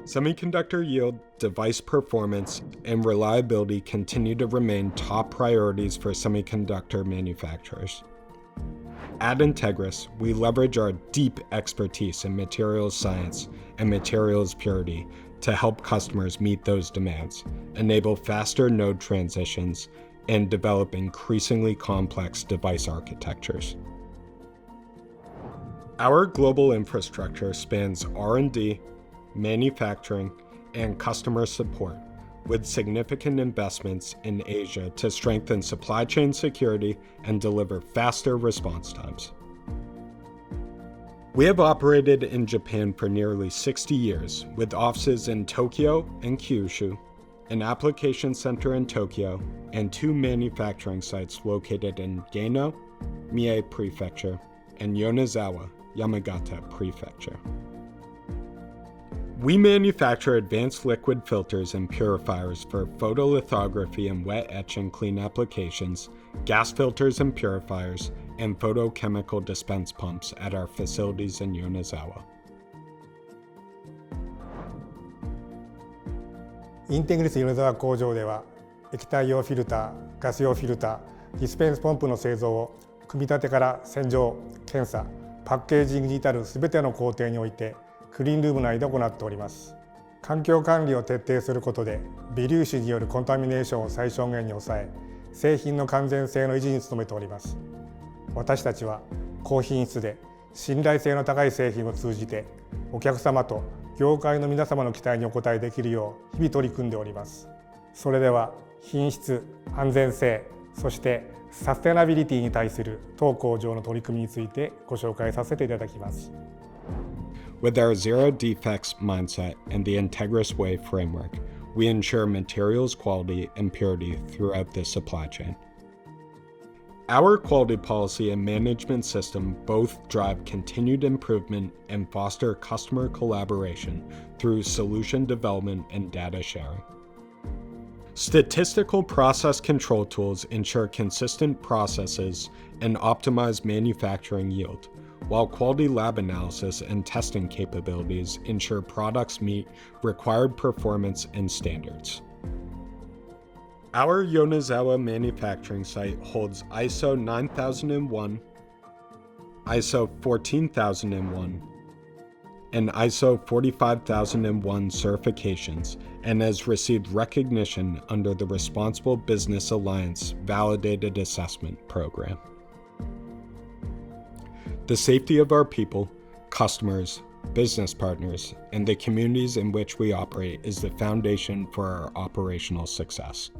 Semiconductor yield, device performance, and reliability continue to remain top priorities for semiconductor manufacturers. At Entegris, we leverage our deep expertise in materials science and materials purity to help customers meet those demands, enable faster node transitions, and develop increasingly complex device architectures. Our global infrastructure spans R&D, manufacturing, and customer support, with significant investments in Asia to strengthen supply chain security and deliver faster response times. We have operated in Japan for nearly 60 years, with offices in Tokyo and Kyushu, an application center in Tokyo, and 2 manufacturing sites located in Gano, Mie Prefecture, and Yonezawa, Yamagata Prefecture. We manufacture advanced liquid filters and purifiers for photolithography and wet etch and clean applications, gas filters and purifiers, and photochemical dispense pumps at our facilities in Yonezawa. Entegris Yonezawa 工場では、液体用フィルター、ガス用フィルター、ディスペンスポンプの製造を組み立てから洗浄、検査、パッケージングに至るすべての工程においてクリーンルーム内で行っております。環境管理を徹底することで微粒子によるコンタミネーションを最小限に抑え、製品の完全性の維持に努めております。私たちは高品質で信頼性の高い製品を通じてお客様と業界の皆様の期待にお応えできるよう日々取り組んでおります。それでは品質、安全性、そしてサステナビリティに対する当工場の取り組みについてご紹介させていただきます。With our Zero Defects Mindset and the Entegris Way framework, we ensure materials quality and purity throughout the supply chain. Our quality policy and management system both drive continued improvement and foster customer collaboration through solution development and data sharing. Statistical process control tools ensure consistent processes and optimize manufacturing yield, while quality lab analysis and testing capabilities ensure products meet required performance and standards. Our Yonezawa manufacturing site holds ISO 9001, ISO 14001, and ISO 45001 certifications and has received recognition under the Responsible Business Alliance Validated Assessment Program. The safety of our people, customers, business partners, and the communities in which we operate is the foundation for our operational success.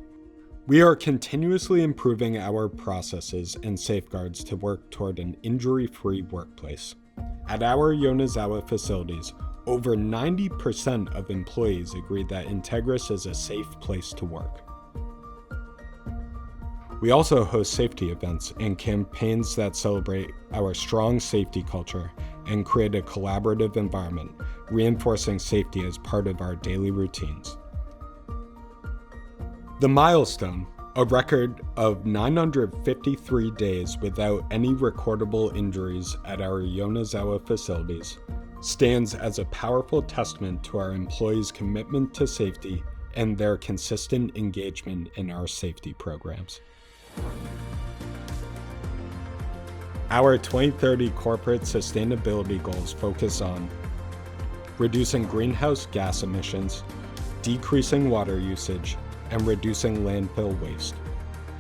We are continuously improving our processes and safeguards to work toward an injury-free workplace. At our Yonezawa facilities, over 90% of employees agree that Entegris is a safe place to work. We also host safety events and campaigns that celebrate our strong safety culture and create a collaborative environment, reinforcing safety as part of our daily routines. The milestone, a record of 953 days without any recordable injuries at our Yonezawa facilities, stands as a powerful testament to our employees' commitment to safety and their consistent engagement in our safety programs. Our 2030 corporate sustainability goals focus on reducing greenhouse gas emissions, decreasing water usage, and reducing landfill waste.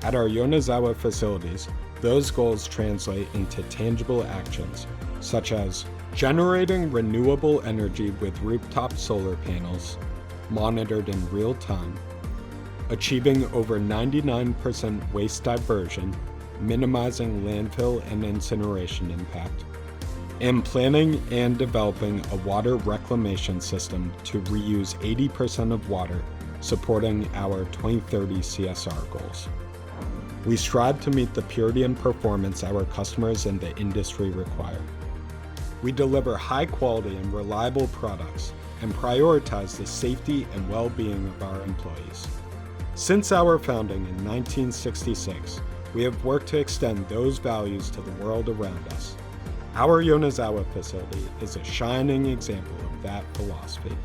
At our Yonezawa facilities, those goals translate into tangible actions, such as generating renewable energy with rooftop solar panels, monitored in real time, achieving over 99% waste diversion, minimizing landfill and incineration impact, and planning and developing a water reclamation system to reuse 80% of water, supporting our 2030 CSR goals. We strive to meet the purity and performance our customers and the industry require. We deliver high quality and reliable products and prioritize the safety and well-being of our employees. Since our founding in 1966, we have worked to extend those values to the world around us. Our Yonezawa facility is a shining example of that philosophy.